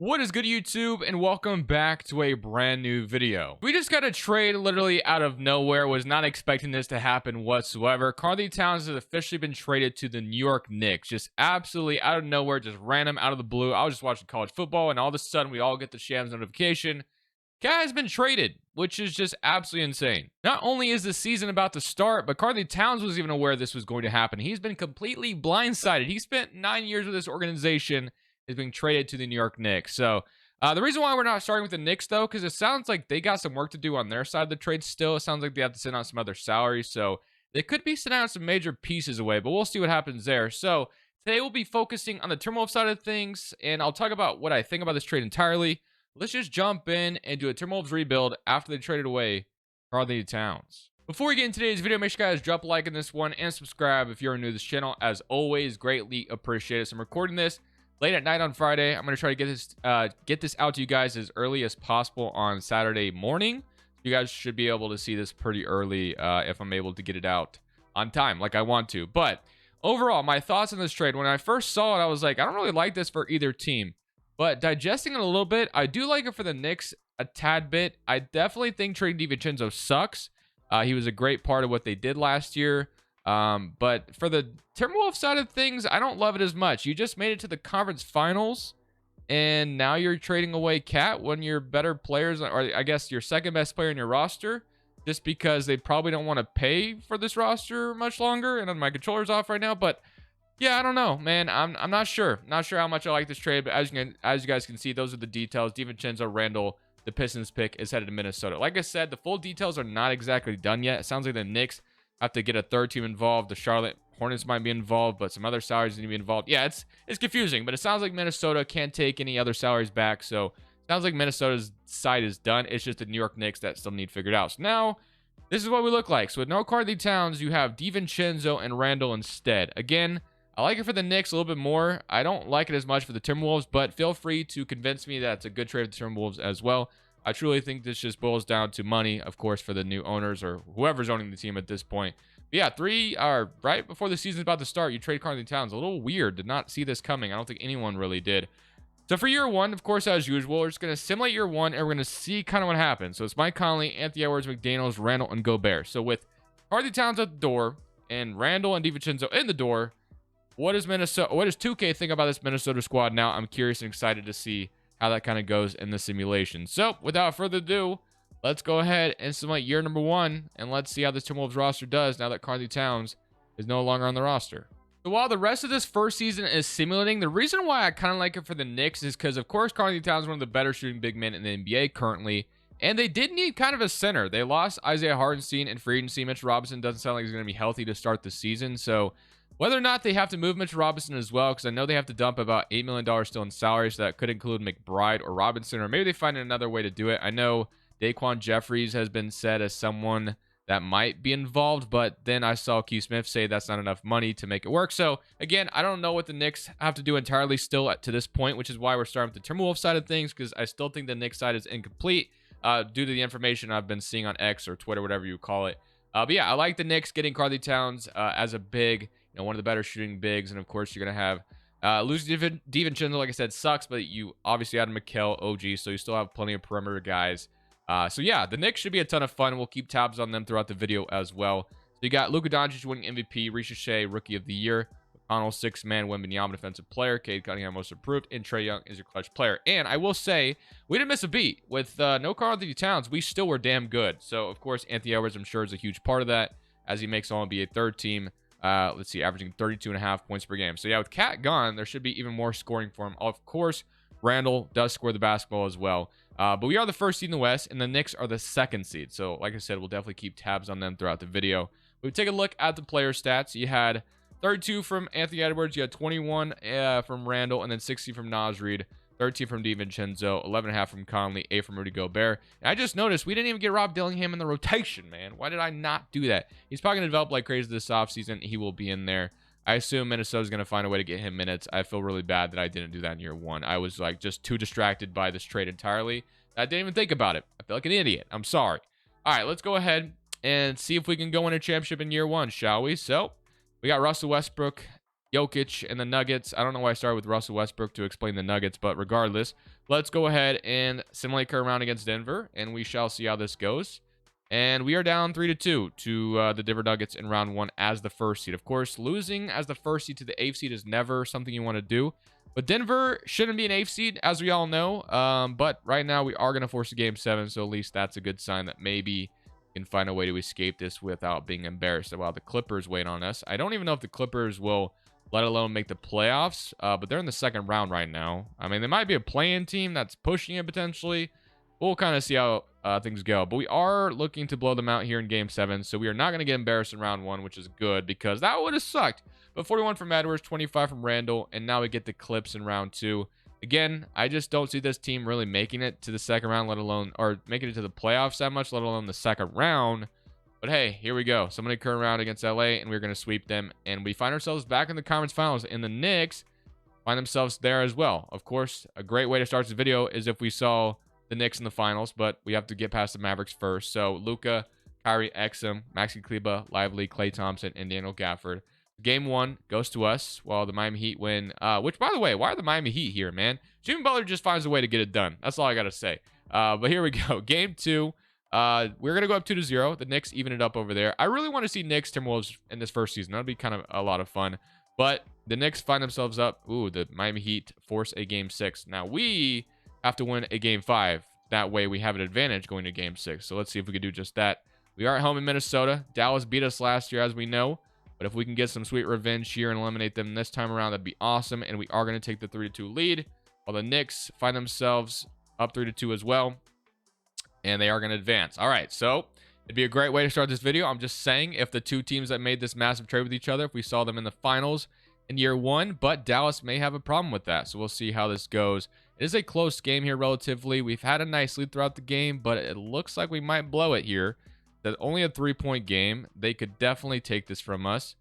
What is good, YouTube, and welcome back to a brand new video. We just got a trade literally out of nowhere. Was not expecting this to happen whatsoever. Karl-Anthony Towns has officially been traded to the New York Knicks. Just absolutely out of nowhere, just random out of the blue. I was just watching college football, and all of a sudden, we all get the Shams notification. Guy has been traded, which is just absolutely insane. Not only is the season about to start, but Karl-Anthony Towns was even aware this was going to happen. He's been completely blindsided. He spent 9 years with this organization, is being traded to the New York Knicks. So the reason why we're not starting with the Knicks, though, because it sounds like they got some work to do on their side of the trade still. It sounds like they have to send out some other salaries. So they could be sending out some major pieces away, but we'll see what happens there. So today we'll be focusing on the Timberwolves side of things, and I'll talk about what I think about this trade entirely. Let's just jump in and do a Timberwolves rebuild after they traded away Karl-Anthony Towns. Before we get into today's video, make sure you guys drop a like on this one and subscribe if you're new to this channel. As always, greatly appreciate it. So I'm recording this late at night on Friday. I'm going to try to get this out to you guys as early as possible on Saturday morning. You guys should be able to see this pretty early if I'm able to get it out on time like I want to. But overall, my thoughts on this trade, when I first saw it, I was like, I don't really like this for either team. But digesting it a little bit, I do like it for the Knicks a tad bit. I definitely think trading DiVincenzo sucks. He was a great part of what they did last year. But for the Timberwolves side of things, I don't love it as much. You just made it to the conference finals, and now you're trading away Cat, one of your better players, or I guess your second best player in your roster, just because they probably don't want to pay for this roster much longer. And my controller's off right now, but yeah, I don't know, man. I'm not sure. Not sure how much I like this trade, but as you guys can see, those are the details. DiVincenzo, Randall, the Pistons pick is headed to Minnesota. Like I said, the full details are not exactly done yet. It sounds like the Knicks have to get a third team involved. The Charlotte Hornets might be involved, but some other salaries need to be involved. Yeah, it's confusing, but it sounds like Minnesota can't take any other salaries back. So it sounds like Minnesota's side is done. It's just the New York Knicks that still need figured out. So now this is what we look like. So with no Karl-Anthony Towns, you have DiVincenzo and Randall instead. Again, I like it for the Knicks a little bit more. I don't like it as much for the Timberwolves, but feel free to convince me that it's a good trade for the Timberwolves as well. I truly think this just boils down to money, of course, for the new owners or whoever's owning the team at this point. But yeah, right before the season's about to start, you trade Karl-Anthony Towns. A little weird. Did not see this coming. I don't think anyone really did. So for year one, of course, as usual, we're just going to simulate year one, and we're going to see kind of what happens. So it's Mike Conley, Anthony Edwards, McDaniels, Randall, and Gobert. So with Karl-Anthony Towns at the door and Randall and DiVincenzo in the door, what does 2K think about this Minnesota squad now? I'm curious and excited to see how that kind of goes in the simulation. So without further ado, let's go ahead and simulate year number one, and let's see how this Timberwolves roster does now that Karl-Anthony Towns is no longer on the roster. So while the rest of this first season is simulating, the reason why I kind of like it for the Knicks is because, of course, Karl-Anthony Towns is one of the better shooting big men in the NBA currently, and they did need kind of a center. They lost Isaiah Hartenstein in free agency. Mitch Robinson doesn't sound like he's going to be healthy to start the season, so whether or not they have to move Mitch Robinson as well, because I know they have to dump about $8 million still in salary, so that could include McBride or Robinson, or maybe they find another way to do it. I know Daquan Jeffries has been said as someone that might be involved, but then I saw Q Smith say that's not enough money to make it work. So again, I don't know what the Knicks have to do entirely still to this point, which is why we're starting with the Timberwolves side of things, because I still think the Knicks side is incomplete due to the information I've been seeing on X or Twitter, whatever you call it. But yeah, I like the Knicks getting Karl-Anthony Towns as a big, one of the better shooting bigs. And of course, you're going to have losing DiVincenzo, like I said, sucks, but you obviously added Mikal, OG, so you still have plenty of perimeter guys. So yeah, the Knicks should be a ton of fun. We'll keep tabs on them throughout the video as well. So you got Luka Doncic winning MVP, Risha Shea, Rookie of the Year, McConnell, six-man Wembanyama defensive player, Cade Cunningham most improved, and Trae Young is your clutch player. And I will say, we didn't miss a beat. With no Karl-Anthony Towns, we still were damn good. So of course, Anthony Edwards, I'm sure, is a huge part of that, as he makes All-NBA third team. Let's see, averaging 32.5 points per game. So yeah, with Cat gone, there should be even more scoring for him. Of course, Randall does score the basketball as well. But we are the first seed in the West, and the Knicks are the second seed. So like I said, we'll definitely keep tabs on them throughout the video. We take a look at the player stats. You had 32 from Anthony Edwards, you had 21 from Randall, and then 60 from Naz Reid, 13 from DiVincenzo, 11.5 from Conley, 8 from Rudy Gobert. And I just noticed we didn't even get Rob Dillingham in the rotation, man. Why did I not do that? He's probably going to develop like crazy this offseason. He will be in there. I assume Minnesota's going to find a way to get him minutes. I feel really bad that I didn't do that in year one. I was like just too distracted by this trade entirely. I didn't even think about it. I feel like an idiot. I'm sorry. All right, let's go ahead and see if we can go win a championship in year one, shall we? So we got Russell Westbrook, Jokic, and the Nuggets. I don't know why I started with Russell Westbrook to explain the Nuggets, but regardless, let's go ahead and simulate current round against Denver, and we shall see how this goes. And we are down 3-2 to the Denver Nuggets in round 1 as the first seed. Of course, losing as the first seed to the 8th seed is never something you want to do. But Denver shouldn't be an 8th seed, as we all know. But right now, we are going to force a Game 7, so at least that's a good sign that maybe we can find a way to escape this without being embarrassed while the Clippers wait on us. I don't even know if the Clippers will, let alone make the playoffs, but they're in the second round right now. I mean, they might be a play-in team that's pushing it potentially. We'll kind of see how things go. But we are looking to blow them out here in Game 7. So we are not going to get embarrassed in round 1, which is good because that would have sucked. But 41 from Edwards, 25 from Randall, and now we get the Clips in round 2. Again, I just don't see this team really making it to the second round, let alone, or making it to the playoffs that much, let alone the second round. But hey, here we go. Somebody current round against LA, and we're going to sweep them. And we find ourselves back in the conference finals, and the Knicks find themselves there as well. Of course, a great way to start this video is if we saw the Knicks in the finals, but we have to get past the Mavericks first. So Luka, Kyrie, Exum, Maxi Kleba, Lively, Klay Thompson, and Daniel Gafford. Game 1 goes to us while the Miami Heat win. Which, by the way, why are the Miami Heat here, man? Jimmy Butler just finds a way to get it done. That's all I got to say. But here we go. Game 2. We're going to go up 2-0. The Knicks even it up over there. I really want to see Knicks Timberwolves in this first season. That'll be kind of a lot of fun. But the Knicks find themselves up. Ooh, the Miami Heat force a Game 6. Now we have to win a Game 5. That way we have an advantage going to Game 6. So let's see if we can do just that. We are at home in Minnesota. Dallas beat us last year, as we know. But if we can get some sweet revenge here and eliminate them this time around, that'd be awesome. And we are going to take the 3-2 lead. While the Knicks find themselves up 3-2 as well. And they are going to advance. All right, so it'd be a great way to start this video. I'm just saying, if the two teams that made this massive trade with each other, if we saw them in the finals in year 1, but Dallas may have a problem with that. So we'll see how this goes. It is a close game here relatively. We've had a nice lead throughout the game, but it looks like we might blow it here. That's only a 3-point game. They could definitely take this from us.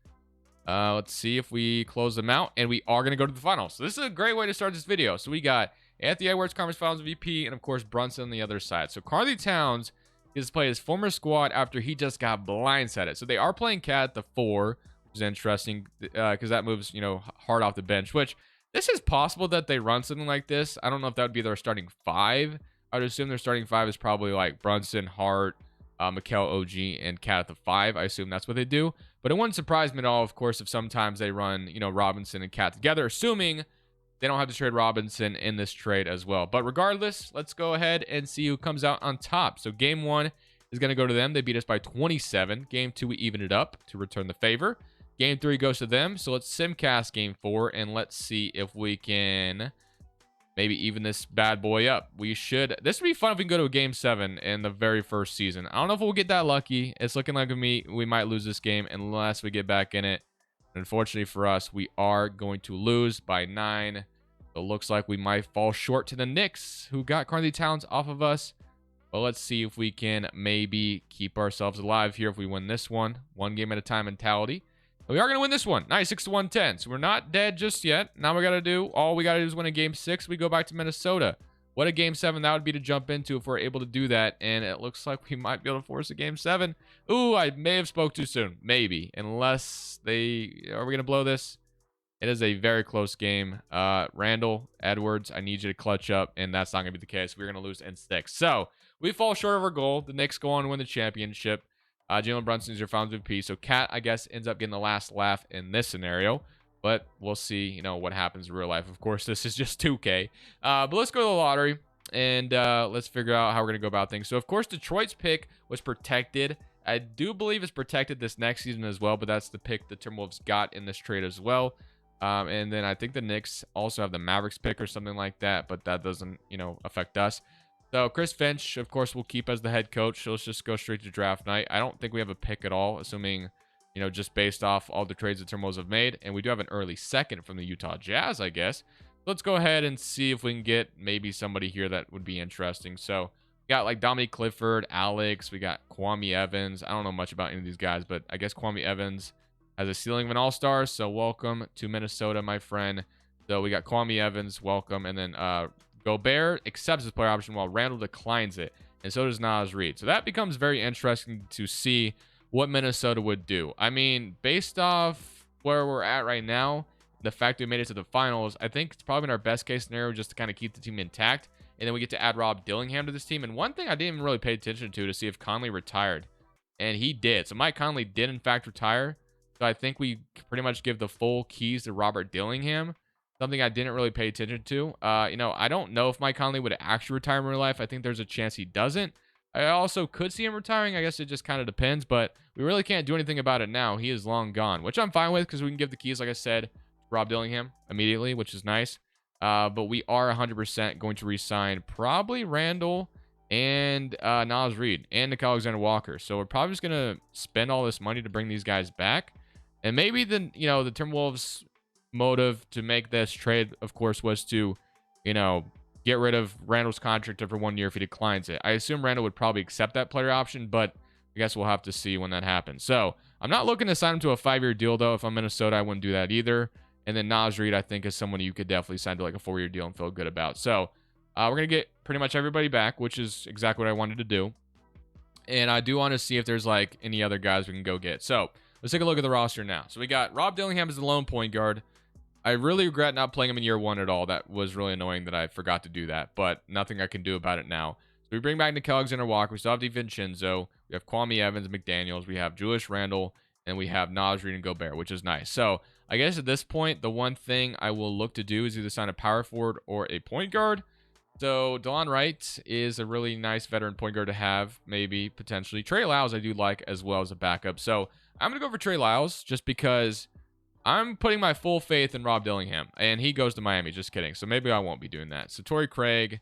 Let's see if we close them out, and we are going to go to the finals. So this is a great way to start this video. So we got Anthony Edwards, Conference Finals MVP, and of course Brunson on the other side. So Karl-Anthony Towns gets to play his former squad after he just got blindsided. So they are playing Cat at the 4, which is interesting because that moves, you know, hard off the bench, which this is possible that they run something like this. I don't know if that would be their starting 5. I would assume their starting 5 is probably like Brunson, Hart, Mikal, OG, and Cat at the 5. I assume that's what they do. But it wouldn't surprise me at all, of course, if sometimes they run, you know, Robinson and Cat together, assuming they don't have to trade Robinson in this trade as well. But regardless, let's go ahead and see who comes out on top. So game 1 is going to go to them. They beat us by 27. Game 2, we even it up to return the favor. Game 3 goes to them. So let's simcast game 4, and let's see if we can maybe even this bad boy up. We should. This would be fun if we can go to a Game 7 in the very first season. I don't know if we'll get that lucky. It's looking like we might lose this game unless we get back in it. Unfortunately for us, we are going to lose by 9. It looks like we might fall short to the Knicks, who got Karl-Anthony Towns off of us. But let's see if we can maybe keep ourselves alive here if we win this one. One game at a time mentality. We are going to win this one. Nice, 6-1-10. So we're not dead just yet. Now we got to do, all we got to do is win a Game 6. We go back to Minnesota. What a Game 7 that would be to jump into if we're able to do that. And it looks like we might be able to force a Game 7. Ooh, I may have spoke too soon. Maybe. Unless they, are we going to blow this? It is a very close game. Randall, Edwards, I need you to clutch up. And that's not going to be the case. We're going to lose in 6. So we fall short of our goal. The Knicks go on to win the championship. Jalen Brunson is your Finals MVP. So Cat, I guess, ends up getting the last laugh in this scenario. But we'll see, you know, what happens in real life. Of course, this is just 2K. But let's go to the lottery. And let's figure out how we're going to go about things. So, of course, Detroit's pick was protected. I do believe it's protected this next season as well. But that's the pick the Timberwolves got in this trade as well. And then I think the Knicks also have the Mavericks pick or something like that. But that doesn't, you know, affect us. So Chris Finch, of course, will keep as the head coach. So let's just go straight to draft night. I don't think we have a pick at all, assuming, you know, just based off all the trades the Timberwolves have made. And we do have an early second from the Utah Jazz, I guess. Let's go ahead and see if we can get maybe somebody here that would be interesting. So we got like Dominique Clifford, Alex. We got Kwame Evans. I don't know much about any of these guys, but I guess Kwame Evans has a ceiling of an all-star. So welcome to Minnesota, my friend. So we got Kwame Evans, welcome. And then Gobert accepts his player option while Randall declines it. And so does Naz Reid. So that becomes very interesting to see what Minnesota would do. I mean, based off where we're at right now, the fact we made it to the finals, I think it's probably in our best case scenario just to kind of keep the team intact And then we get to add Rob Dillingham to this team. And one thing I didn't even really pay attention to see if Conley retired. And he did. So Mike Conley did, in fact, retire. So I think we pretty much give the full keys to Robert Dillingham. Something I didn't really pay attention to. You know, I don't know if Mike Conley would actually retire in real life. I think there's a chance he doesn't. I also could see him retiring. I guess it just kind of depends. But we really can't do anything about it now. He is long gone, which I'm fine with because we can give the keys, like I said, to Rob Dillingham immediately, which is nice. But we are 100% going to re-sign probably Randall and Naz Reid and Nickeil Alexander-Walker. So we're probably just going to spend all this money to bring these guys back. And maybe the Timberwolves motive to make this trade, of course, was to, get rid of Randall's contract for 1 year if he declines it. I assume Randall would probably accept that player option, but I guess we'll have to see when that happens. So I'm not looking to sign him to a 5-year deal, though. If I'm Minnesota, I wouldn't do that either. And then Naz Reid, I think, is someone you could definitely sign to like a 4-year deal and feel good about. So we're going to get pretty much everybody back, which is exactly what I wanted to do. And I do want to see if there's like any other guys we can go get. So let's take a look at the roster now. So we got Rob Dillingham as the lone point guard. I really regret not playing him in year 1 at all. That was really annoying that I forgot to do that, but nothing I can do about it now. So we bring back Nickeil Alexander-Walker. We still have DiVincenzo. We have Kwame Evans, McDaniels. We have Julius Randle, and we have Naz Reid and Gobert, which is nice. So I guess at this point, the one thing I will look to do is either sign a power forward or a point guard. So DeLon Wright is a really nice veteran point guard to have, maybe, potentially. Trey Lyles I do like as well as a backup. So I'm going to go for Trey Lyles just because I'm putting my full faith in Rob Dillingham, and he goes to Miami. Just kidding. So maybe I won't be doing that. So Torrey Craig,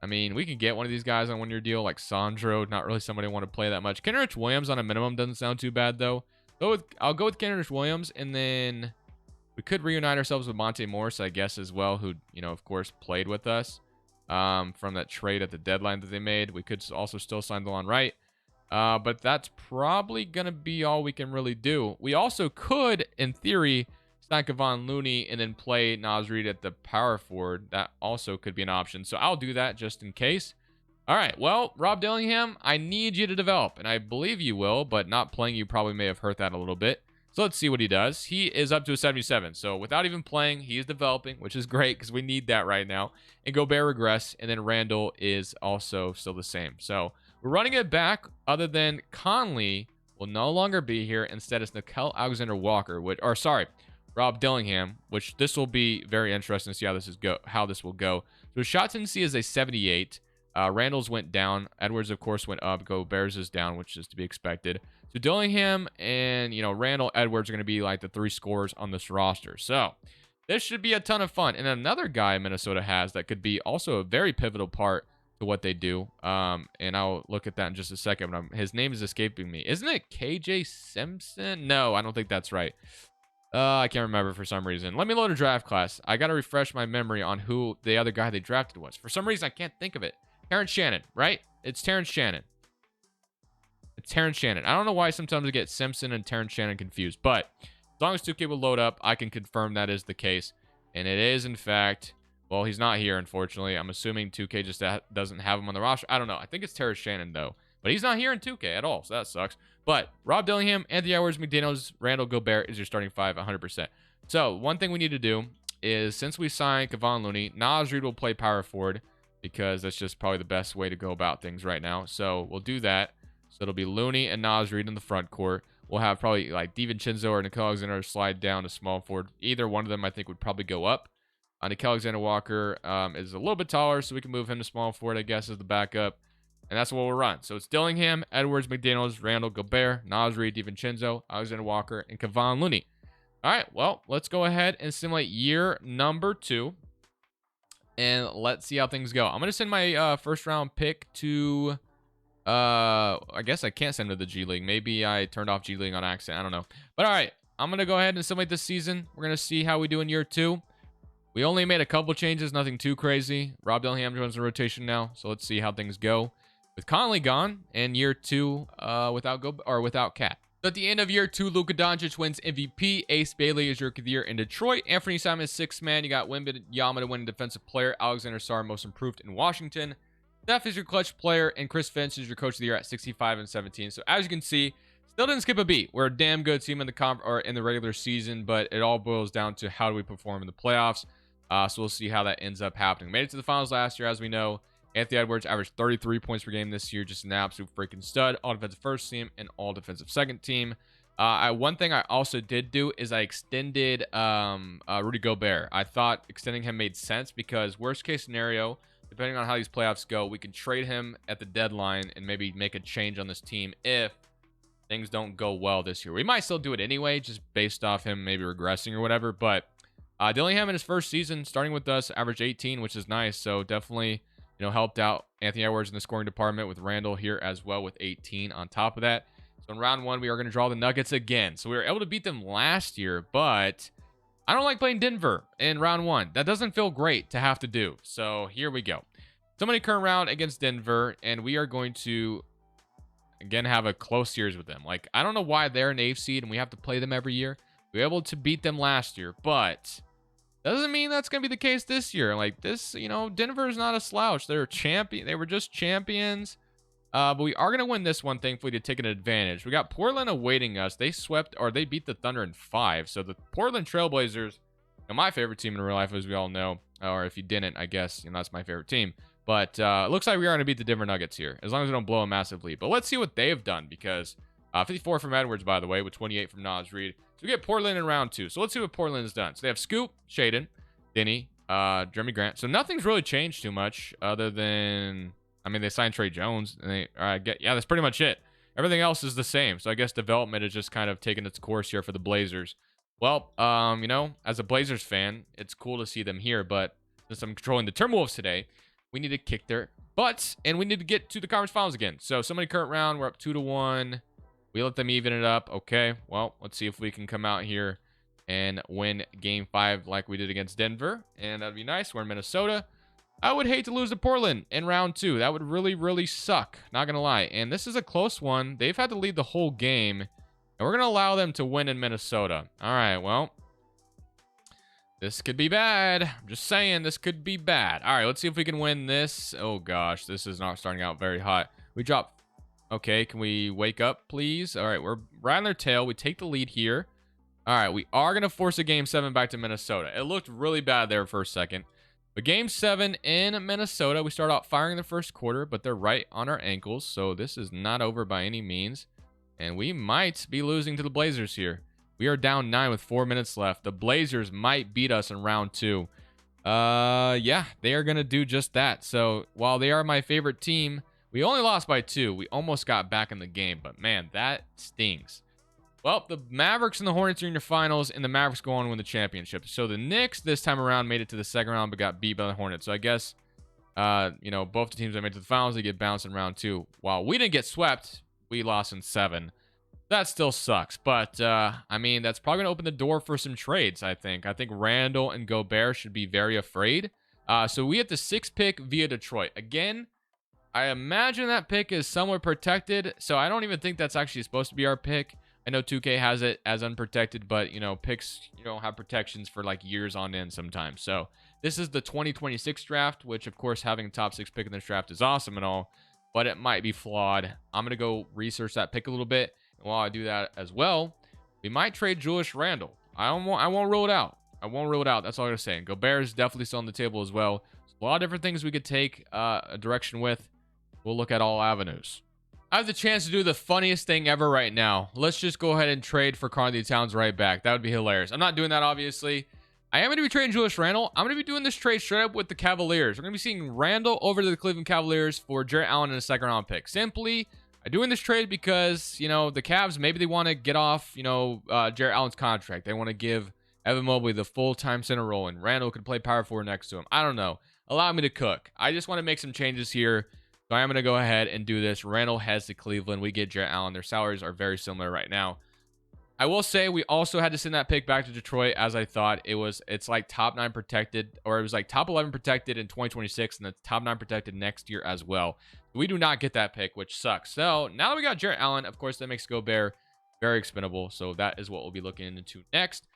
I mean, we can get one of these guys on 1-year deal, like Sandro. Not really somebody I want to play that much. Kenrich Williams on a minimum doesn't sound too bad, though. I'll go with Kenrich Williams, and then we could reunite ourselves with Monte Morris, I guess, as well, who, of course, played with us from that trade at the deadline that they made. We could also still sign DeLon Wright. But that's probably going to be all we can really do. We also could, in theory, sign Kevon Looney and then play Naz Reid at the power forward. That also could be an option. So I'll do that just in case. All right, well, Rob Dillingham, I need you to develop, and I believe you will, but not playing you probably may have hurt that a little bit. So let's see what he does. He is up to a 77. So without even playing, he is developing, which is great because we need that right now. And Gobert regress, and then Randall is also still the same. So we're running it back, other than Conley will no longer be here. Instead, it's Nickeil Alexander-Walker, Rob Dillingham, which this will be very interesting to see how this will go. So shot tendency is a 78. Randall's went down. Edwards, of course, went up. Gobert's is down, which is to be expected. So Dillingham and, Randall, Edwards are going to be like the 3 scorers on this roster. So this should be a ton of fun. And another guy Minnesota has that could be also a very pivotal part to what they do. And I'll look at that in just a second. But his name is escaping me. Isn't it KJ Simpson? No, I don't think that's right. I can't remember for some reason. Let me load a draft class. I got to refresh my memory on who the other guy they drafted was. For some reason, I can't think of it. Terrence Shannon, right? It's Terrence Shannon. It's Terrence Shannon. I don't know why sometimes I get Simpson and Terrence Shannon confused, but as long as 2K will load up, I can confirm that is the case. And it is, in fact, well, he's not here, unfortunately. I'm assuming 2K just doesn't have him on the roster. I don't know. I think it's Terrence Shannon, though. But he's not here in 2K at all, so that sucks. But Rob Dillingham, Anthony Edwards, McDaniels, Randall, Gobert is your starting 5 100%. So one thing we need to do is, since we signed Kevon Looney, Naz Reid will play power forward, because that's just probably the best way to go about things right now. So we'll do that. So it'll be Looney and Naz Reid in the front court. We'll have probably like DiVincenzo or Nickeil Alexander slide down to small forward. Either one of them I think would probably go up. Nickeil Alexander-Walker is a little bit taller, so we can move him to small forward, I guess, as the backup. And that's what we'll run. So it's Dillingham, Edwards, McDaniels, Randall, Gobert, Naz Reid, DiVincenzo, Alexander-Walker, and Kevon Looney. All right, well, let's go ahead and simulate year number 2. And let's see how things go. I'm going to send my first round pick to, I guess I can't send him to the G League. Maybe I turned off G League on accident. I don't know. But all right, I'm going to go ahead and simulate this season. We're going to see how we do in year 2. We only made a couple changes, nothing too crazy. Rob Dillingham joins the rotation now. So let's see how things go. With Conley gone and year 2 without Cat. So at the end of year 2, Luka Doncic wins MVP. Ace Bailey is your Rookie of the Year in Detroit. Anthony Simon is 6th man. You got Wembanyama to win Defensive Player. Alexander Sarr most improved in Washington. Steph is your clutch player, and Chris Finch is your Coach of the Year at 65 and 17. So as you can see, still didn't skip a beat. We're a damn good team in the regular season, but it all boils down to how do we perform in the playoffs. So we'll see how that ends up happening. Made it to the finals last year, as we know. Anthony Edwards averaged 33 points per game this year. Just an absolute freaking stud. All defensive first team and all defensive second team. One thing I also did do is I extended Rudy Gobert. I thought extending him made sense because worst case scenario, depending on how these playoffs go, we can trade him at the deadline and maybe make a change on this team if things don't go well this year. We might still do it anyway, just based off him maybe regressing or whatever. But Dillingham in his first season, starting with us, averaged 18, which is nice. So definitely, helped out Anthony Edwards in the scoring department with Randall here as well with 18 on top of that. So in round 1, we are going to draw the Nuggets again. So we were able to beat them last year, but I don't like playing Denver in round 1. That doesn't feel great to have to do. So here we go. Somebody current round against Denver, and we are going to, again, have a close series with them. Like, I don't know why they're an 8th seed and we have to play them every year. We were able to beat them last year, but doesn't mean that's going to be the case this year. Like this, Denver is not a slouch. They're a champion. They were just champions. But we are going to win this one, thankfully, to take an advantage. We got Portland awaiting us. They they beat the Thunder in 5. So the Portland Trailblazers, my favorite team in real life, as we all know. Or if you didn't, I guess, that's my favorite team. But it looks like we are going to beat the Denver Nuggets here, as long as we don't blow a massive lead. But let's see what they've done, because 54 from Edwards, by the way, with 28 from Naz Reid. So we get Portland in round 2. So let's see what Portland has done. So they have Scoop, Shaden, Denny, Jeremy Grant. So nothing's really changed too much other than, they signed Trey Jones. And that's pretty much it. Everything else is the same. So I guess development is just kind of taking its course here for the Blazers. Well, as a Blazers fan, it's cool to see them here. But since I'm controlling the Timberwolves today, we need to kick their butts, and we need to get to the conference finals again. So somebody current round, we're up 2-1. We let them even it up. Okay, well, let's see if we can come out here and win game 5 like we did against Denver. And that'd be nice. We're in Minnesota. I would hate to lose to Portland in round 2. That would really, really suck. Not going to lie. And this is a close one. They've had to lead the whole game. And we're going to allow them to win in Minnesota. All right, well, this could be bad. I'm just saying, this could be bad. All right, let's see if we can win this. Oh, gosh, this is not starting out very hot. We drop. Okay, can we wake up, please? All right, we're right on their tail. We take the lead here. All right, we are going to force a game 7 back to Minnesota. It looked really bad there for a second. But game 7 in Minnesota, we start out firing the first quarter, but they're right on our ankles. So this is not over by any means. And we might be losing to the Blazers here. We are down 9 with 4 minutes left. The Blazers might beat us in round 2. Yeah, they are going to do just that. So while they are my favorite team, we only lost by 2. We almost got back in the game, but man, that stings. Well, the Mavericks and the Hornets are in your finals, and the Mavericks go on to win the championship. So the Knicks this time around made it to the second round, but got beat by the Hornets. So I guess, both the teams that made it to the finals, they get bounced in round 2. While we didn't get swept, we lost in 7. That still sucks, but that's probably going to open the door for some trades, I think. I think Randall and Gobert should be very afraid. So we get the 6th pick via Detroit. Again, I imagine that pick is somewhat protected, so I don't even think that's actually supposed to be our pick. I know 2K has it as unprotected, but, picks, have protections for, like, years on end sometimes. So this is the 2026 draft, which, of course, having a top 6 pick in this draft is awesome and all, but it might be flawed. I'm going to go research that pick a little bit. While I do that as well, we might trade Julius Randle. I won't rule it out. I won't rule it out. That's all I'm saying. Gobert is definitely still on the table as well. So a lot of different things we could take a direction with. We'll look at all avenues. I have the chance to do the funniest thing ever right now. Let's just go ahead and trade for Karl-Anthony Towns right back. That would be hilarious. I'm not doing that, obviously. I am going to be trading Julius Randle. I'm going to be doing this trade straight up with the Cavaliers. We're going to be seeing Randle over to the Cleveland Cavaliers for Jarrett Allen in a second round pick. Simply, I'm doing this trade because, the Cavs, maybe they want to get off, Jarrett Allen's contract. They want to give Evan Mobley the full-time center role, and Randall could play power forward next to him. I don't know. Allow me to cook. I just want to make some changes here. So I'm going to go ahead and do this. Randall heads to Cleveland. We get Jarrett Allen. Their salaries are very similar right now. I will say we also had to send that pick back to Detroit, as I thought. It's like top 9 protected, or it was like top 11 protected in 2026, and the top 9 protected next year as well. We do not get that pick, which sucks. So now that we got Jarrett Allen, of course, that makes Gobert very expendable. So that is what we'll be looking into next.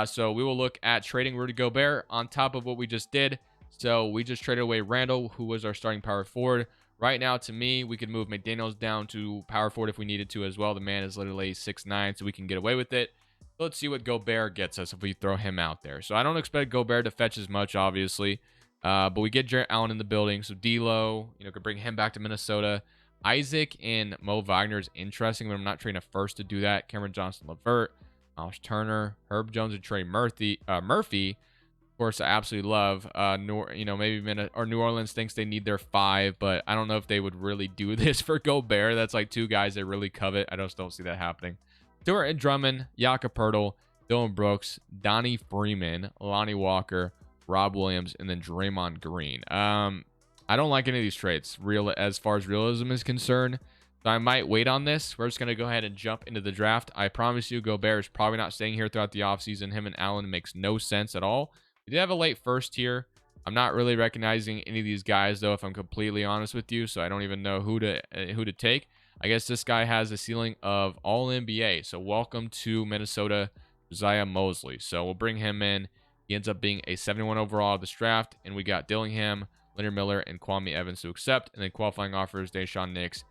So we will look at trading Rudy Gobert on top of what we just did. So we just traded away Randall, who was our starting power forward. Right now, to me, we could move McDaniels down to power forward if we needed to as well. The man is literally 6'9", so we can get away with it. Let's see what Gobert gets us if we throw him out there. So I don't expect Gobert to fetch as much, obviously. But we get Jarrett Allen in the building. So D'Lo, could bring him back to Minnesota. Isaac and Mo Wagner is interesting, but I'm not trading a first to do that. Cameron Johnson, Levert, Miles Turner, Herb Jones, and Trey Murphy. Of course, I absolutely love. Maybe New Orleans thinks they need their 5, but I don't know if they would really do this for Gobert. That's like 2 guys they really covet. I just don't see that happening. Stewart and Drummond, Jakob Poeltl, Dylan Brooks, Donnie Freeman, Lonnie Walker, Rob Williams, and then Draymond Green. I don't like any of these trades, as far as realism is concerned. So I might wait on this. We're just going to go ahead and jump into the draft. I promise you, Gobert is probably not staying here throughout the offseason. Him and Allen makes no sense at all. We did have a late first here. I'm not really recognizing any of these guys, though, if I'm completely honest with you. So I don't even know who to take. I guess this guy has a ceiling of all NBA. So welcome to Minnesota, Josiah Mosley. So we'll bring him in. He ends up being a 71 overall of this draft. And we got Dillingham, Leonard Miller, and Kwame Evans to accept. And then qualifying offers, Deshaun Nix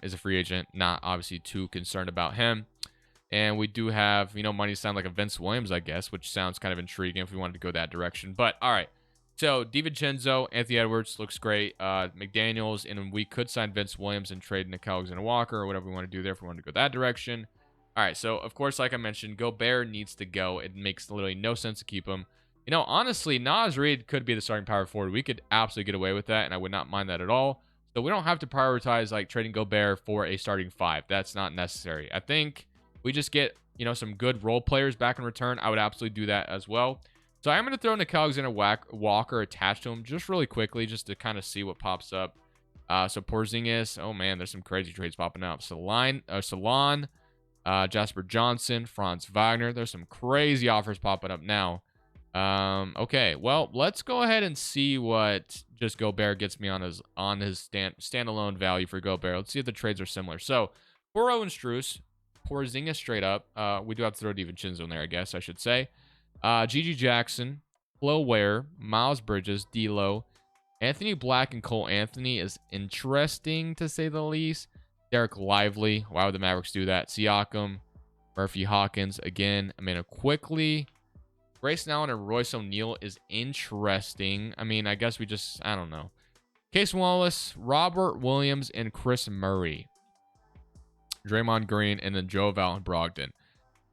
is a free agent. Not obviously too concerned about him. And we do have, money sound like a Vince Williams, I guess, which sounds kind of intriguing if we wanted to go that direction. But all right. So, DiVincenzo, Anthony Edwards looks great. McDaniels, and we could sign Vince Williams and trade Nickeil Alexander-Walker or whatever we want to do there if we want to go that direction. All right, so, of course, like I mentioned, Gobert needs to go. It makes literally no sense to keep him. Honestly, Naz Reid could be the starting power forward. We could absolutely get away with that, and I would not mind that at all. So, we don't have to prioritize, trading Gobert for a starting 5. That's not necessary. I think we just get, some good role players back in return. I would absolutely do that as well. So I'm going to throw Nickeil Alexander-Walker attached to him just really quickly just to kind of see what pops up. So Porzingis. Oh, man, there's some crazy trades popping up. Salon, Jasper Johnson, Franz Wagner. There's some crazy offers popping up now. Okay, well, let's go ahead and see what just Gobert gets me on his standalone value for Gobert. Let's see if the trades are similar. So for Owen Strus, Porzingis straight up. We do have to throw DiVincenzo in there, I guess I should say. Gigi Jackson, Flo Ware, Miles Bridges, D'Lo, Anthony Black, and Cole Anthony is interesting to say the least. Derek Lively, why would the Mavericks do that? Siakam, Murphy Hawkins again. Quickly. Grayson Allen and Royce O'Neal is interesting. I guess I don't know. Case Wallace, Robert Williams, and Chris Murray. Draymond Green, and then Joe Val and Brogdon.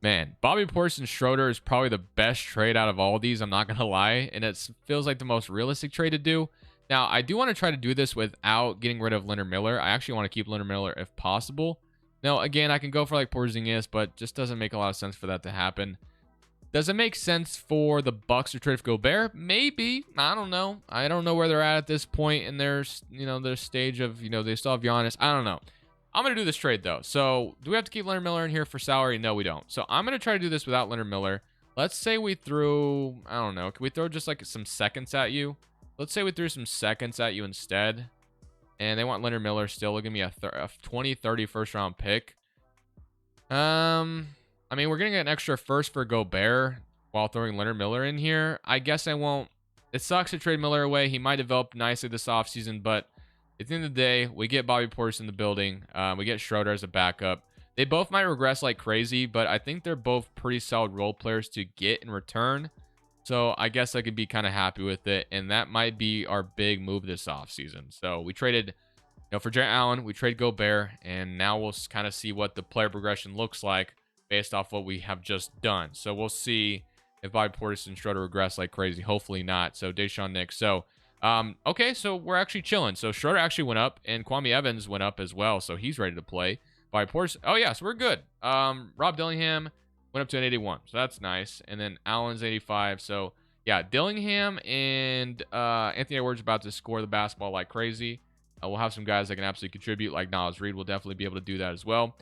Man, Bobby Portis and Schroeder is probably the best trade out of all these. I'm not going to lie. And it feels like the most realistic trade to do. Now, I do want to try to do this without getting rid of Leonard Miller. I actually want to keep Leonard Miller if possible. Now, again, I can go for Porzingis, but just doesn't make a lot of sense for that to happen. Does it make sense for the Bucks to trade for Gobert? Maybe. I don't know. I don't know where they're at this point in their stage of, they still have Giannis. I don't know. I'm going to do this trade, though. So, do we have to keep Leonard Miller in here for salary? No, we don't. So, I'm going to try to do this without Leonard Miller. Let's say we threw, I don't know. Can we throw just some seconds at you? Let's say we threw some seconds at you instead. And they want Leonard Miller still. They'll give me a 20-30 first-round pick. We're going to get an extra first for Gobert while throwing Leonard Miller in here. I guess I won't. It sucks to trade Miller away. He might develop nicely this offseason, but at the end of the day, we get Bobby Portis in the building. We get Schroeder as a backup. They both might regress like crazy, but I think they're both pretty solid role players to get in return. So I guess I could be kind of happy with it, and that might be our big move this offseason. So we traded, for Jarrett Allen, we trade Gobert, and now we'll kind of see what the player progression looks like based off what we have just done. So we'll see if Bobby Portis and Schroeder regress like crazy. Hopefully not. So Deshaun Nix. So okay, so we're actually chilling. So Schroeder actually went up, and Kwame Evans went up as well, so he's ready to play. Bobby Portis, oh yeah, so we're good. Rob Dillingham went up to an 81, so that's nice. And then Allen's 85, so yeah, Dillingham and Anthony Edwards about to score the basketball like crazy. We'll have some guys that can absolutely contribute, like Naz Reid will definitely be able to do that as well.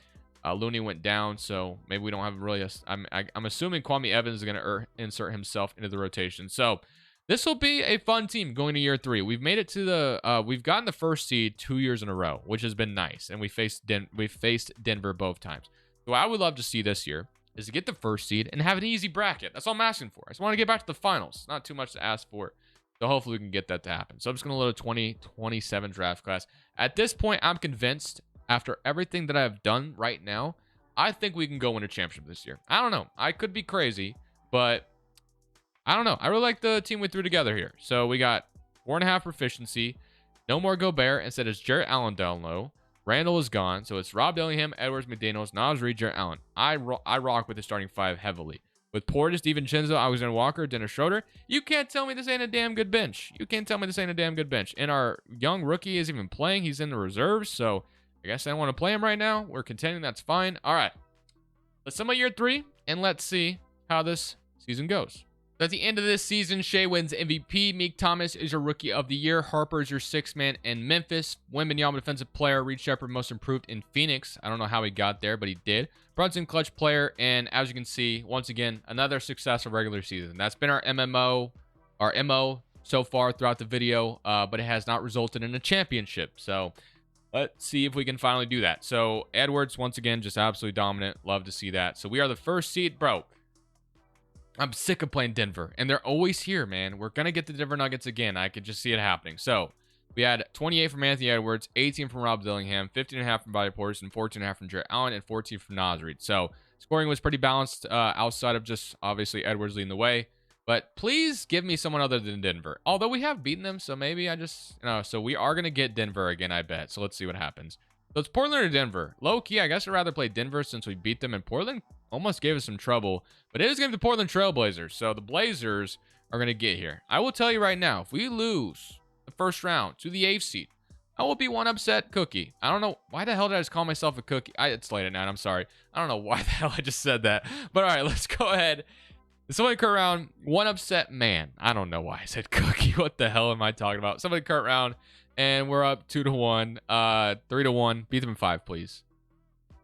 Looney went down, so maybe we don't have really I'm assuming Kwame Evans is going to insert himself into the rotation. So this will be a fun team going to year 3. We've made it to we've gotten the first seed 2 years in a row, which has been nice. And we faced Denver both times. So what I would love to see this year is to get the first seed and have an easy bracket. That's all I'm asking for. I just want to get back to the finals. Not too much to ask for. So hopefully we can get that to happen. So I'm just going to load a 2027 draft class. At this point, I'm convinced after everything that I've done right now, I think we can go win a championship this year. I don't know. I could be crazy, but I don't know. I really like the team we threw together here. So we got 4.5 proficiency. No more Gobert. Instead, it's Jarrett Allen down low. Randall is gone. So it's Rob Dillingham, Edwards, McDaniels, Nas Reed, Jarrett Allen. I rock with the starting 5 heavily. With Portis, DiVincenzo, Alexander Walker, Dennis Schroeder. You can't tell me this ain't a damn good bench. You can't tell me this ain't a damn good bench. And our young rookie is even playing. He's in the reserves. So I guess I don't want to play him right now. We're contending. That's fine. All right. Let's sum up year 3, and let's see how this season goes. At the end of this season, Shea wins MVP. Meek Thomas is your Rookie of the Year. Harper is your 6th man in Memphis. Wembanyama Defensive Player. Reed Shepherd Most Improved in Phoenix. I don't know how he got there, but he did. Brunson Clutch Player. And as you can see, once again, another successful regular season. That's been our MO so far throughout the video, but it has not resulted in a championship. So let's see if we can finally do that. So Edwards, once again, just absolutely dominant. Love to see that. So we are the 1st seed. Bro, I'm sick of playing Denver, and they're always here, man. We're going to get the Denver Nuggets again. I could just see it happening. So we had 28 from Anthony Edwards, 18 from Rob Dillingham, 15.5 from Bobby Portis, and 14.5 from Jarrett Allen, and 14 from Nas Reed. So scoring was pretty balanced outside of just, obviously, Edwards leading the way. But please give me someone other than Denver. Although we have beaten them, so maybe I just, so we are going to get Denver again, I bet. So let's see what happens. So it's Portland or Denver. Low-key, I guess I'd rather play Denver since we beat them, and Portland almost gave us some trouble. But it is going to be the Portland Trailblazers, so the Blazers are going to get here. I will tell you right now, if we lose the 1st round to the 8th seed, I will be one upset cookie. I don't know. Why the hell did I just call myself a cookie? It's late at night. I'm sorry. I don't know why the hell I just said that. But all right, let's go ahead. Somebody Kurt Round, one upset man. I don't know why I said cookie. What the hell am I talking about? Somebody Kurt Round. And we're up 2-1, 3-1. Beat them in 5, please.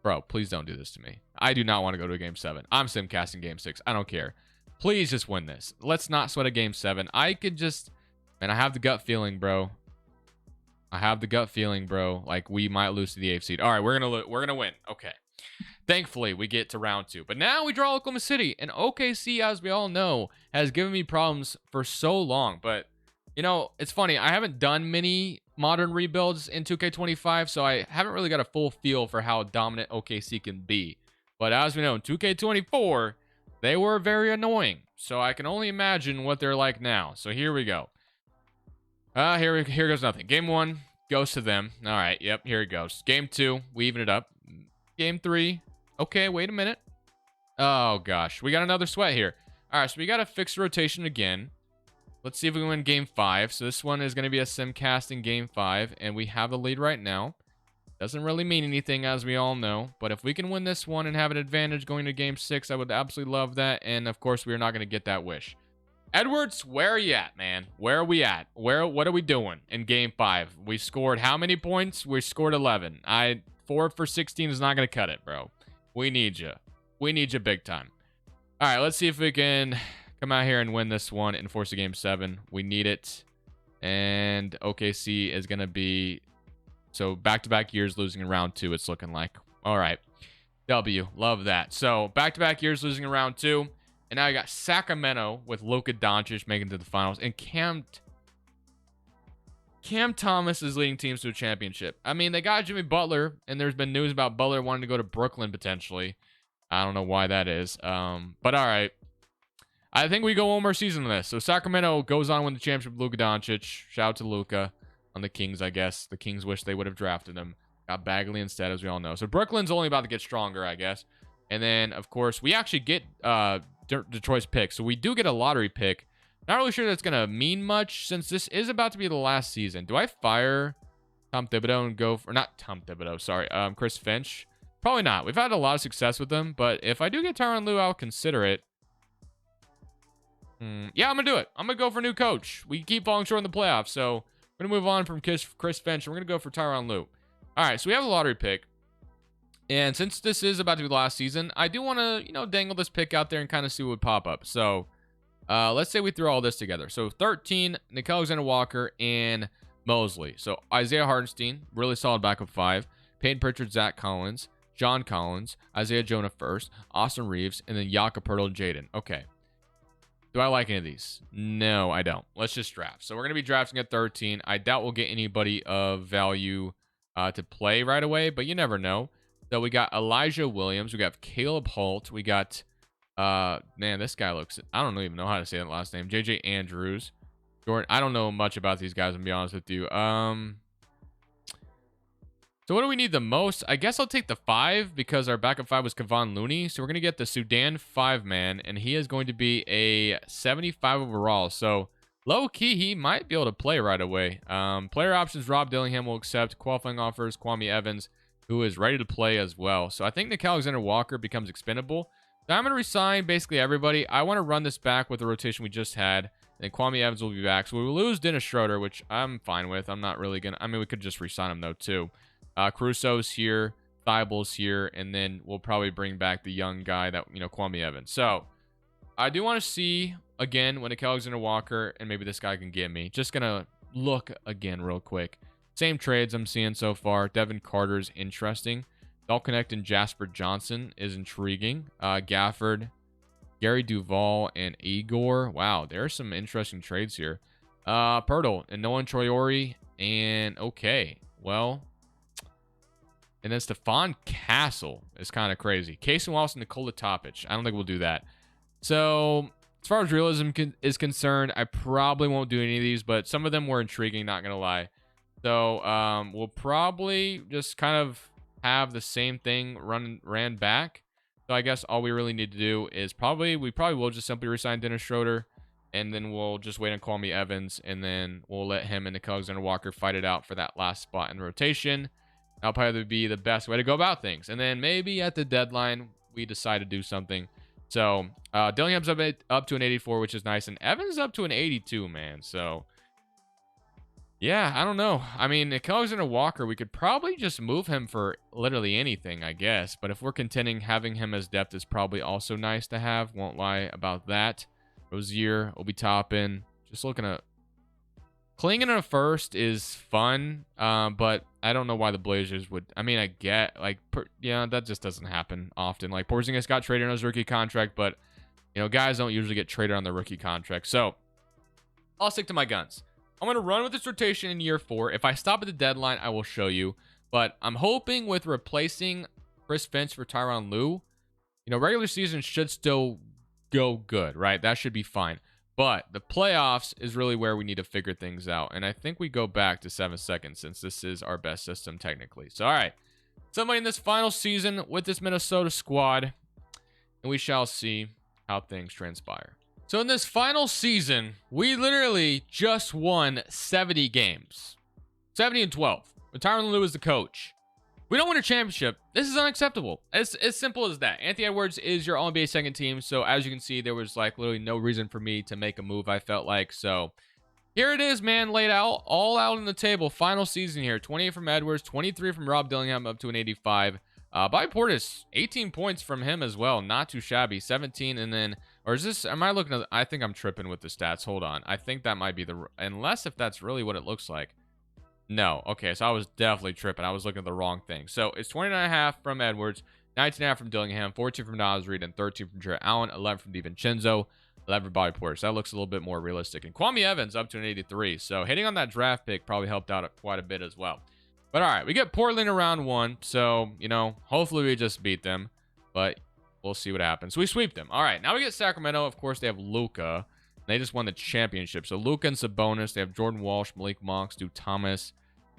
Bro, please don't do this to me. I do not want to go to a game 7. I'm simcasting game 6. I don't care. Please just win this. Let's not sweat a game 7. I could just, man, I have the gut feeling, bro. I have the gut feeling, bro. Like we might lose to the 8th seed. All right, we're gonna win. Okay. Thankfully, we get to round 2. But now we draw Oklahoma City, and OKC, as we all know, has given me problems for so long. But you know, it's funny. I haven't done many modern rebuilds in 2K25, so I haven't really got a full feel for how dominant OKC can be. But as we know, in 2K24, they were very annoying. So I can only imagine what they're like now. So here we go. Here goes nothing. Game 1 goes to them. All right, yep, here it goes. Game 2, we even it up. Game 3, okay, wait a minute. Oh, gosh, we got another sweat here. All right, so we got to fix the rotation again. Let's see if we can win game 5. So this one is going to be a simcast in game 5, and we have the lead right now. Doesn't really mean anything, as we all know, but if we can win this one and have an advantage going to game 6, I would absolutely love that, and of course, we are not going to get that wish. Edwards, where are you at, man? Where are we at? What are we doing in game 5? We scored how many points? We scored 11. 4 for 16 is not going to cut it, bro. We need you. We need you big time. All right, let's see if we can come out here and win this one and force a game 7. We need it. And OKC is going to be, so back-to-back years losing in round 2, it's looking like. All right. W. Love that. So back-to-back years losing in round 2. And now you got Sacramento with Luka Doncic making it to the finals. And Cam Thomas is leading teams to a championship. I mean, they got Jimmy Butler, and there's been news about Butler wanting to go to Brooklyn potentially. I don't know why that is. But all right. I think we go one more season on this. So Sacramento goes on with the championship with Luka Doncic. Shout out to Luka on the Kings, I guess. The Kings wish they would have drafted him. Got Bagley instead, as we all know. So Brooklyn's only about to get stronger, I guess. And then, of course, we actually get Detroit's pick. So we do get a lottery pick. Not really sure that's going to mean much since this is about to be the last season. Do I fire Tom Thibodeau and go for... Not Tom Thibodeau, sorry. Chris Finch? Probably not. We've had a lot of success with them. But if I do get Tyronn Lue, I'll consider it. Yeah, I'm going to do it. I'm going to go for a new coach. We keep falling short in the playoffs. So we're going to move on from Chris Finch. And we're going to go for Tyronn Lue. All right, so we have a lottery pick. And since this is about to be the last season, I do want to, dangle this pick out there and kind of see what would pop up. So let's say we throw all this together. So 13, Nickeil Alexander-Walker, and Mosley. So Isaiah Hartenstein, really solid backup 5. Peyton Pritchard, Zach Collins, John Collins, Isaiah Jonah first, Austin Reeves, and then Jakob Poeltl and Jaden. Okay. Do I like any of these? No, I don't. Let's just draft. So we're going to be drafting at 13. I doubt we'll get anybody of value to play right away, but you never know. So we got Elijah Williams. We got Caleb Holt. We got, man, this guy looks, I don't even know how to say that last name. JJ Andrews. Jordan, I don't know much about these guys, to be honest with you. So what do we need the most? I guess I'll take the 5 because our backup 5 was Kevon Looney. So we're going to get the Sudan 5-man, and he is going to be a 75 overall. So low-key, he might be able to play right away. Player options, Rob Dillingham will accept. Qualifying offers, Kwame Evans, who is ready to play as well. So I think Nick Alexander-Walker becomes expendable. So I'm going to resign basically everybody. I want to run this back with the rotation we just had. And Kwame Evans will be back. So we will lose Dennis Schroeder, which I'm fine with. I'm not really going to... I mean, we could just resign him, though, too. Caruso's here, Thible's here, and then we'll probably bring back the young guy that, Kwame Evans. So I do want to see, again, when Alexander Walker and maybe this guy can get me. Just going to look again real quick. Same trades I'm seeing so far. Devin Carter's interesting. Connect and Jasper Johnson is intriguing. Gafford, Gary Duvall, and Igor. Wow, there are some interesting trades here. Pirtle and Nolan Troyori, and okay, well... And then Stephon Castle is kind of crazy. Casey Wallace and Nikola Topic. I don't think we'll do that. So, as far as realism is concerned, I probably won't do any of these, but some of them were intriguing, not going to lie. So, we'll probably just kind of have the same thing ran back. So, I guess all we really need to do is we probably will just simply resign Dennis Schroeder, and then we'll just wait on Kwame Evans, and then we'll let him and Alexander Walker fight it out for that last spot in the rotation. That'll probably be the best way to go about things. And then maybe at the deadline, we decide to do something. So, Dillingham's up to an 84, which is nice. And Evans up to an 82, man. So, yeah, I don't know. I mean, Alexander Walker, we could probably just move him for literally anything, I guess. But if we're contending, having him as depth is probably also nice to have. Won't lie about that. Rozier, Obi Toppin. Just looking at... Clinging in a first is fun, but I don't know why the Blazers would. I mean, I get yeah, that just doesn't happen often. Like Porzingis got traded on his rookie contract, but guys don't usually get traded on their rookie contract. So I'll stick to my guns. I'm gonna run with this rotation in year 4. If I stop at the deadline, I will show you. But I'm hoping with replacing Chris Finch for Tyronn Lue, regular season should still go good, right? That should be fine. But the playoffs is really where we need to figure things out. And I think we go back to 7 seconds since this is our best system technically. So, all right. Somebody in this final season with this Minnesota squad. And we shall see how things transpire. So, in this final season, we literally just won 70 games. 70-12. With Tyronn Lue as the coach. We don't win a championship. This is unacceptable. It's as simple as that. Anthony Edwards is your All-NBA second team. So as you can see, there was literally no reason for me to make a move, I felt like. So here it is, man, laid out, all out on the table. Final season here. 28 from Edwards, 23 from Rob Dillingham, up to an 85. Bobby Portis, 18 points from him as well. Not too shabby. 17, and then, or is this, am I looking at, I think I'm tripping with the stats. Hold on. I think that might be unless if that's really what it looks like. No. Okay, so I was definitely tripping. I was looking at the wrong thing. So it's 29.5 from Edwards, 19.5 from Dillingham, 14 from Nas Reed, and 13 from Jarrett Allen, 11 from DiVincenzo, 11 from Bobby Portis. That looks a little bit more realistic. And Kwame Evans up to an 83. So hitting on that draft pick probably helped out quite a bit as well. But all right, we get Portland in round 1. So, hopefully we just beat them. But we'll see what happens. We sweep them. All right, now we get Sacramento. Of course, they have Luka. They just won the championship. So Luka and Sabonis. They have Jordan Walsh, Malik Monk, Stu Thomas,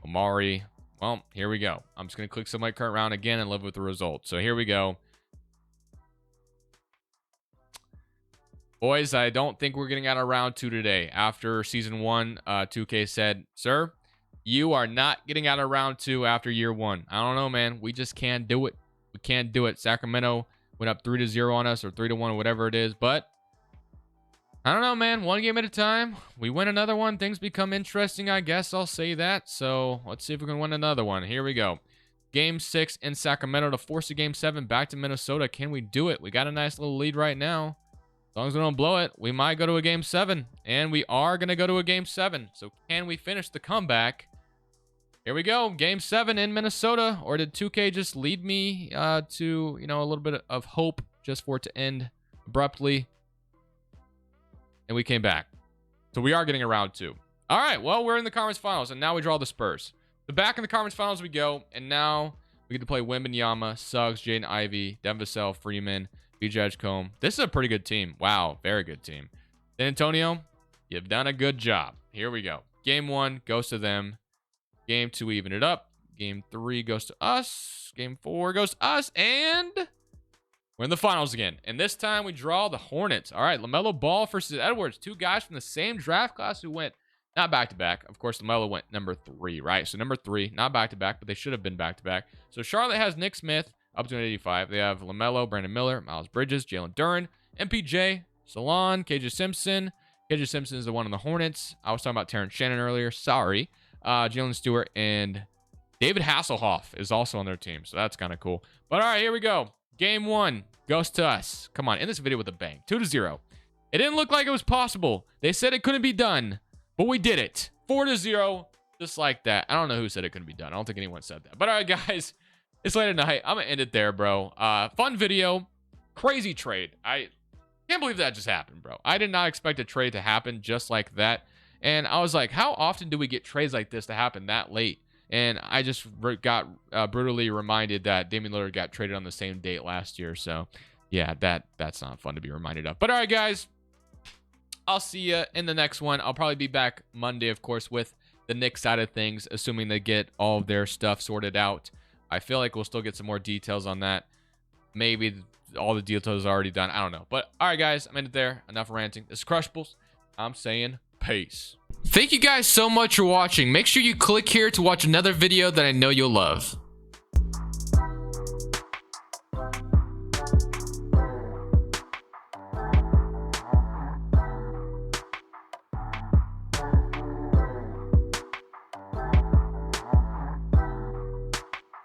Omari. Well, here we go. I'm just going to click Select Current Round again and live with the result. So here we go. Boys, I don't think we're getting out of round 2 today. After season 1, 2K said, sir, you are not getting out of round 2 after year 1. I don't know, man. We just can't do it. We can't do it. Sacramento went up 3-0 on us, or 3-1, whatever it is. But I don't know, man. One game at a time. We win another one. Things become interesting, I guess I'll say that. So let's see if we can win another one. Here we go. Game 6 in Sacramento to force a Game 7 back to Minnesota. Can we do it? We got a nice little lead right now. As long as we don't blow it, we might go to a Game 7. And we are going to go to a Game 7. So can we finish the comeback? Here we go. Game 7 in Minnesota. Or did 2K just lead me to, a little bit of hope just for it to end abruptly? And we came back. So we are getting a round 2. All right. Well, we're in the conference finals. And now we draw the Spurs. So back in the conference finals we go. And now We get to play Wembanyama, Suggs, Jaden Ivey, Devin Vassell, Freeman, BJ Edgecombe. This is a pretty good team. Wow, very good team. San Antonio, you've done a good job. Here we go. Game 1 goes to them. Game 2, we even it up. Game 3 goes to us. Game 4 goes to us. And we're in the finals again. And this time we draw the Hornets. All right, LaMelo Ball versus Edwards. 2 guys from the same draft class who went not back-to-back. Of course, LaMelo went number 3, right? So number 3, not back-to-back, but they should have been back-to-back. So Charlotte has Nick Smith up to an 85. They have LaMelo, Brandon Miller, Miles Bridges, Jalen Duren, MPJ, Salon, KJ Simpson. KJ Simpson is the one on the Hornets. I was talking about Terrence Shannon earlier. Sorry. Jalen Stewart and David Hasselhoff is also on their team. So that's kind of cool. But all right, here we go. Game 1 goes to us. Come on, in this video with a bang. 2-0. It didn't look like it was possible. They said it couldn't be done, but we did it. 4-0, just like that. I don't know who said it couldn't be done. I don't think anyone said that. But all right, guys, it's late at night. I'm going to end it there, bro. Fun video. Crazy trade. I can't believe that just happened, bro. I did not expect a trade to happen just like that. And I was like, how often do we get trades like this to happen that late? And I just got brutally reminded that Damian Lillard got traded on the same date last year. So, yeah, that's not fun to be reminded of. But all right, guys, I'll see you in the next one. I'll probably be back Monday, of course, with the Knicks side of things, assuming they get all of their stuff sorted out. I feel like we'll still get some more details on that. Maybe all the details are already done. I don't know. But all right, guys, I'm in it there. Enough ranting. This is Crushables. I'm saying peace. Thank you guys so much for watching. Make sure you click here to watch another video that I know you'll love.